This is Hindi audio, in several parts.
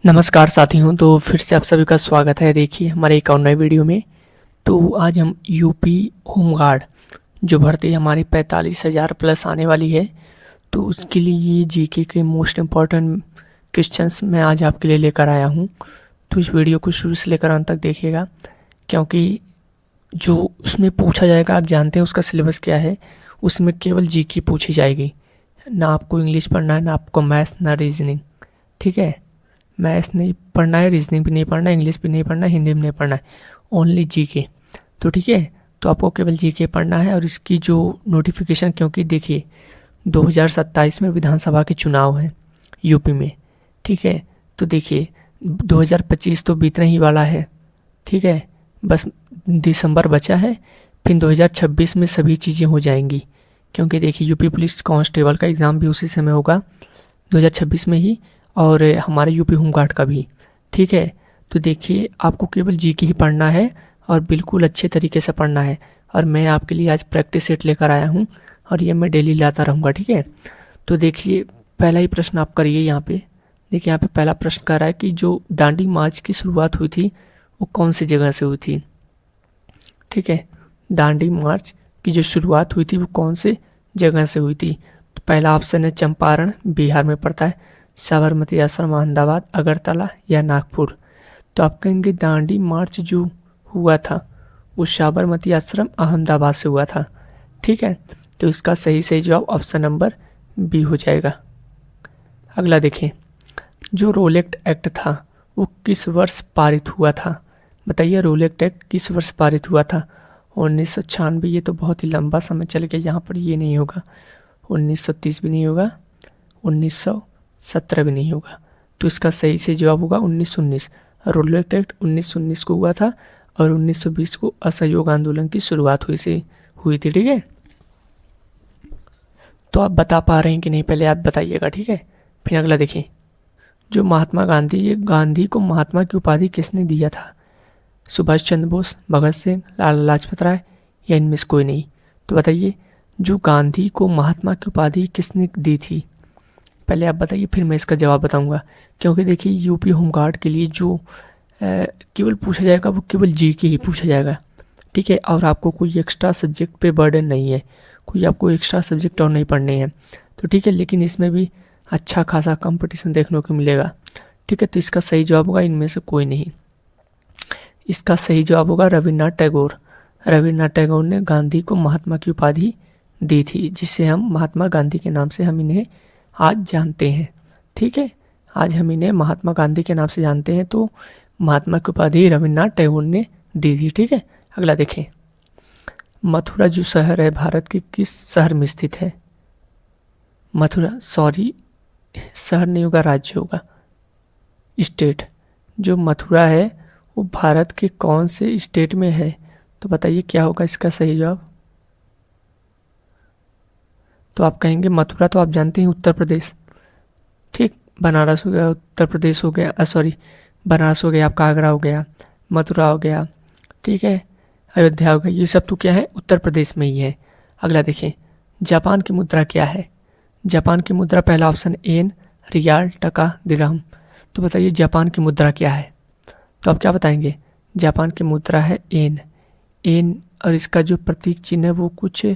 नमस्कार साथियों। तो फिर से आप सभी का स्वागत है। देखिए हमारे एक और नए वीडियो में। तो आज हम यूपी होमगार्ड जो भर्ती हमारी 45,000 प्लस आने वाली है, तो उसके लिए ये जीके के मोस्ट इम्पॉर्टेंट क्वेश्चंस मैं आज आपके लिए लेकर आया हूँ। तो इस वीडियो को शुरू से लेकर अंत तक देखिएगा, क्योंकि जो उसमें पूछा जाएगा आप जानते हैं उसका सिलेबस क्या है। उसमें केवल जीके पूछी जाएगी, ना आपको इंग्लिश पढ़ना है, ना आपको मैथ्स, ना रीजनिंग। ठीक है, मैथ्स नहीं पढ़ना है, रीजनिंग भी नहीं पढ़ना है, इंग्लिश भी नहीं पढ़ना है, हिंदी भी नहीं पढ़ना है, ओनली जीके। तो ठीक है, तो आपको केवल जीके पढ़ना है। और इसकी जो नोटिफिकेशन, क्योंकि देखिए 2027 में विधानसभा के चुनाव हैं यूपी में। ठीक है, तो देखिए 2025 तो बीतने ही वाला है। ठीक है, बस दिसंबर बचा है, फिर 2026 में सभी चीज़ें हो जाएंगी। क्योंकि देखिए यूपी पुलिस कांस्टेबल का एग्ज़ाम भी उसी समय होगा 2026 में ही, और हमारे यूपी होमगार्ड का भी। ठीक है, तो देखिए आपको केवल जीके ही पढ़ना है और बिल्कुल अच्छे तरीके से पढ़ना है। और मैं आपके लिए आज प्रैक्टिस सेट लेकर आया हूँ और ये मैं डेली लाता रहूँगा। ठीक है, तो देखिए पहला ही प्रश्न आप करिए यहाँ पे। देखिए यहाँ पे पहला प्रश्न कर रहा है कि जो दांडी मार्च की शुरुआत हुई थी वो कौन सी जगह से हुई थी। ठीक है, दांडी मार्च की जो शुरुआत हुई थी वो कौन से जगह से हुई थी। तो पहला ऑप्शन है चंपारण, बिहार में पड़ता है। साबरमती आश्रम, अहमदाबाद, अगरतला या नागपुर। तो आप कहेंगे दांडी मार्च जो हुआ था वो साबरमती आश्रम, अहमदाबाद से हुआ था। ठीक है, तो इसका सही जवाब ऑप्शन नंबर बी हो जाएगा। अगला देखें, जो रोलेक्ट एक्ट था वो किस वर्ष पारित हुआ था। बताइए रोलेक्ट एक्ट किस वर्ष पारित हुआ था। 1996। ये तो बहुत ही लंबा समय चल गया, यहाँ पर ये नहीं होगा। 1930 भी नहीं होगा, 1917 भी नहीं होगा। तो इसका सही जवाब होगा 1919। रोलेक्ट एक्ट 1919 को हुआ था और 1920 को असहयोग आंदोलन की शुरुआत हुई थी। ठीक है, तो आप बता पा रहे हैं कि नहीं, पहले आप बताइएगा। ठीक है, फिर अगला देखिए, जो महात्मा गांधी, ये गांधी को महात्मा की उपाधि किसने दिया था। सुभाष चंद्र बोस, भगत सिंह, लाला लाजपत राय या इनमें से कोई नहीं। तो बताइए जो गांधी को महात्मा की उपाधि किसने दी थी। पहले आप बताइए, फिर मैं इसका जवाब बताऊंगा। क्योंकि देखिए यूपी होमगार्ड के लिए जो केवल पूछा जाएगा वो केवल जीके ही पूछा जाएगा। ठीक है, और आपको कोई एक्स्ट्रा सब्जेक्ट पे बर्डन नहीं है, कोई आपको एक्स्ट्रा सब्जेक्ट और नहीं पढ़ने हैं। तो ठीक है, लेकिन इसमें भी अच्छा खासा कंपटीशन देखने को मिलेगा। ठीक है, तो इसका सही जवाब होगा इनमें से कोई नहीं। इसका सही जवाब होगा रविन्द्रनाथ टैगोर। रविन्द्रनाथ टैगोर ने गांधी को महात्मा की उपाधि दी थी, जिसे हम महात्मा गांधी के नाम से हम इन्हें आज जानते हैं। ठीक है, आज हम इन्हें महात्मा गांधी के नाम से जानते हैं। तो महात्मा की उपाधि रविन्द्रनाथ टैगोर ने दी थी। ठीक है, अगला देखें, मथुरा जो शहर है भारत के किस शहर में स्थित है। मथुरा, सॉरी शहर नहीं होगा, राज्य होगा, स्टेट। जो मथुरा है वो भारत के कौन से स्टेट में है। तो बताइए क्या होगा इसका सही जवाब। तो आप कहेंगे मथुरा तो आप जानते हैं उत्तर प्रदेश। ठीक, बनारस हो गया, उत्तर प्रदेश हो गया, सॉरी बनारस हो गया, आपका आगरा हो गया, मथुरा हो गया। ठीक है, अयोध्या हो गया, ये सब तो क्या है उत्तर प्रदेश में ही है। अगला देखें, जापान की मुद्रा क्या है। जापान की मुद्रा पहला ऑप्शन एन, रियाल, टका, दिरहम। तो बताइए जापान की मुद्रा क्या है। तो आप क्या बताएंगे, जापान की मुद्रा है एन। एन, और इसका जो प्रतीक चिन्ह है वो कुछ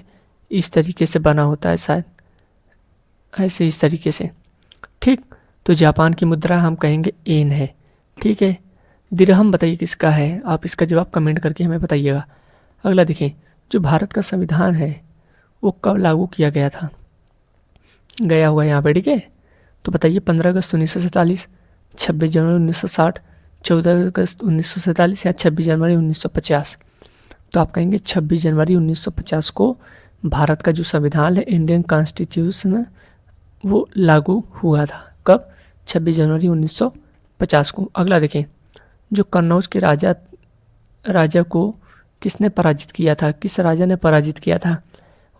इस तरीके से बना होता है, शायद ऐसे इस तरीके से। ठीक, तो जापान की मुद्रा हम कहेंगे एन है। ठीक है, दिरहम बताइए किसका है, आप इसका जवाब कमेंट करके हमें बताइएगा। अगला देखें, जो भारत का संविधान है वो कब लागू किया गया था। गया हुआ यहाँ पे। ठीक है, तो बताइए 15 अगस्त 1947, 26 जनवरी 1960, 14 अगस्त 1947 या 26 जनवरी 1950। तो आप कहेंगे 26 जनवरी 1950 को भारत का जो संविधान है, इंडियन कॉन्स्टिट्यूशन, वो लागू हुआ था। कब, 26 जनवरी 1950 को। अगला देखें, जो कन्नौज के राजा को किसने पराजित किया था, किस राजा ने पराजित किया था।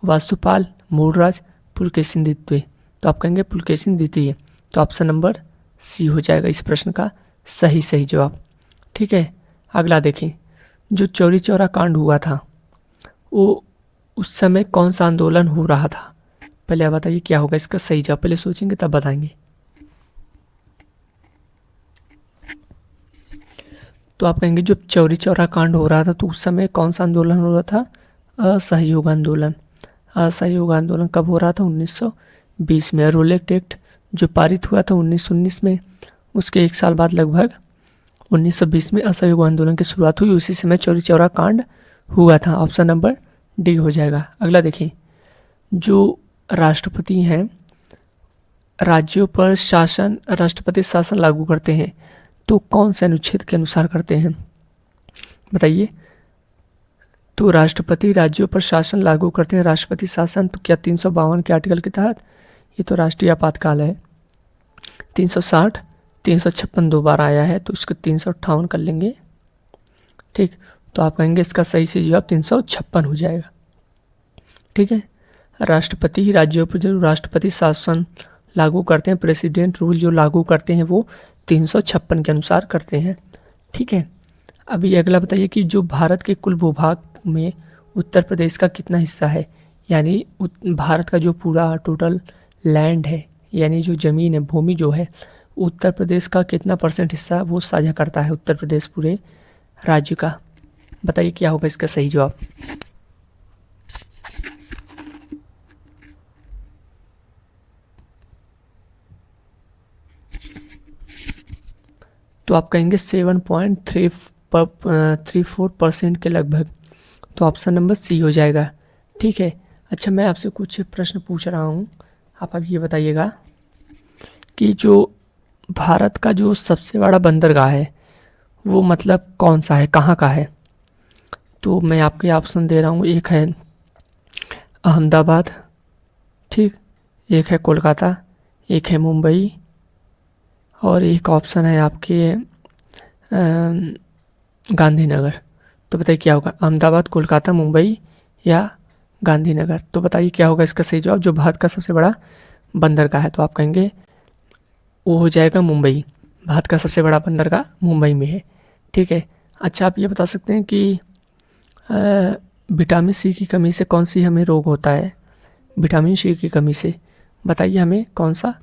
वास्तुपाल, मूलराज, पुलकेशिन द्वितीय। तो आप कहेंगे पुलकेशिन द्वितीय। तो ऑप्शन नंबर सी हो जाएगा इस प्रश्न का सही जवाब। ठीक है, अगला देखें, जो चौरी चौरा कांड हुआ था वो उस समय कौन सा आंदोलन हो रहा था। पहले आप बताइए क्या होगा इसका सही जवाब, पहले सोचेंगे तब बताएंगे। तो आप कहेंगे जब चौरी चौरा कांड हो रहा था तो उस समय कौन सा आंदोलन हो रहा था? असहयोग आंदोलन। असहयोग आंदोलन कब हो रहा था? 1920 में। रोल एक्ट जो पारित हुआ था 1919 में, उसके एक साल बाद लगभग 1920 में असहयोग आंदोलन की शुरुआत हुई। उसी समय चौरी चौरा कांड हुआ था। ऑप्शन नंबर डी हो जाएगा। अगला देखिए, जो राष्ट्रपति हैं राज्यों पर शासन, राष्ट्रपति शासन लागू करते हैं तो कौन से अनुच्छेद के अनुसार करते हैं? बताइए। तो राष्ट्रपति राज्यों पर शासन लागू करते हैं, राष्ट्रपति शासन, तो क्या 352 के आर्टिकल के तहत? ये तो राष्ट्रीय आपातकाल है। 360, 356 दो बार आया है तो इसको 358 कर लेंगे। ठीक, तो आप कहेंगे इसका सही से जवाब 356 हो जाएगा। ठीक है। राष्ट्रपति राज्यों पर जो राष्ट्रपति शासन लागू करते हैं, प्रेसिडेंट रूल जो लागू करते हैं वो 356 के अनुसार करते हैं। ठीक है। अभी अगला बताइए कि जो भारत के कुल भूभाग में उत्तर प्रदेश का कितना हिस्सा है? यानी भारत का जो पूरा टोटल लैंड है, यानी जो ज़मीन है, भूमि जो है, उत्तर प्रदेश का कितना % हिस्सा वो साझा करता है उत्तर प्रदेश पूरे राज्य का? बताइए क्या होगा इसका सही जवाब? तो आप कहेंगे 7.34% के लगभग। तो ऑप्शन नंबर सी हो जाएगा। ठीक है। अच्छा, मैं आपसे कुछ प्रश्न पूछ रहा हूँ, आप अब ये बताइएगा कि जो भारत का जो सबसे बड़ा बंदरगाह है वो मतलब कौन सा है, कहाँ का है? तो मैं आपके ऑप्शन दे रहा हूँ। एक है अहमदाबाद, ठीक, एक है कोलकाता, एक है मुंबई, और एक ऑप्शन है आपके गांधीनगर। तो बताइए क्या होगा? अहमदाबाद, कोलकाता, मुंबई या गांधीनगर? तो बताइए क्या होगा इसका सही जवाब, जो भारत का सबसे बड़ा बंदरगाह है? तो आप कहेंगे वो हो जाएगा मुंबई। भारत का सबसे बड़ा बंदरगाह मुंबई में है। ठीक है। अच्छा, आप ये बता सकते हैं कि विटामिन सी की कमी से कौन सी हमें रोग होता है? विटामिन सी की कमी से बताइए हमें कौन सा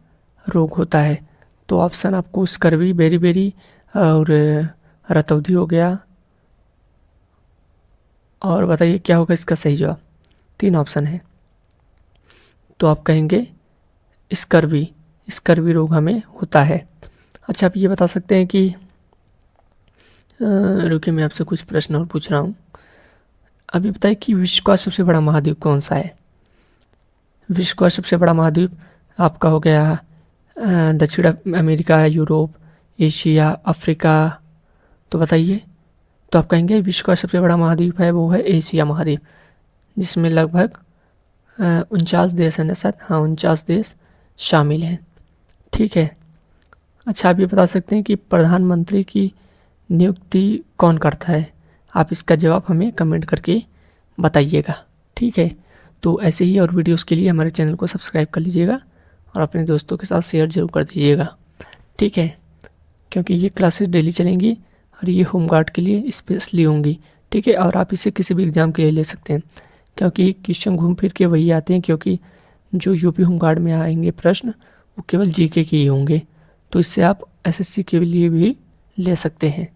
रोग होता है? तो ऑप्शन आपको स्कर्वी, बेरी और रतौंधी हो गया, और बताइए क्या होगा इसका सही जवाब? 3 ऑप्शन है। तो आप कहेंगे स्कर्वी रोग हमें होता है। अच्छा, आप ये बता सकते हैं कि रुकिए मैं आपसे कुछ प्रश्न और पूछ रहा हूँ। अभी बताइए कि विश्व का सबसे बड़ा महाद्वीप कौन सा है? विश्व का सबसे बड़ा महाद्वीप आपका हो गया दक्षिण अमेरिका, यूरोप, एशिया, अफ्रीका। तो बताइए। तो आप कहेंगे विश्व का सबसे बड़ा महाद्वीप है वो है एशिया महाद्वीप, जिसमें लगभग 49 देश हैं ना सर? हाँ, 49 देश शामिल हैं। ठीक है। अच्छा, आप ये बता सकते हैं कि प्रधानमंत्री की नियुक्ति कौन करता है? आप इसका जवाब हमें कमेंट करके बताइएगा। ठीक है। तो ऐसे ही और वीडियोस के लिए हमारे चैनल को सब्सक्राइब कर लीजिएगा और अपने दोस्तों के साथ शेयर जरूर कर दीजिएगा। ठीक है, क्योंकि ये क्लासेस डेली चलेंगी और ये होमगार्ड के लिए स्पेशली होंगी। ठीक है। और आप इसे किसी भी एग्ज़ाम के लिए ले सकते हैं, क्योंकि क्वेश्चन घूम फिर के वही आते हैं, क्योंकि जो यूपी होमगार्ड में आएंगे प्रश्न वो केवल जीके के ही होंगे। तो इससे आप एसएससी के लिए भी ले सकते हैं।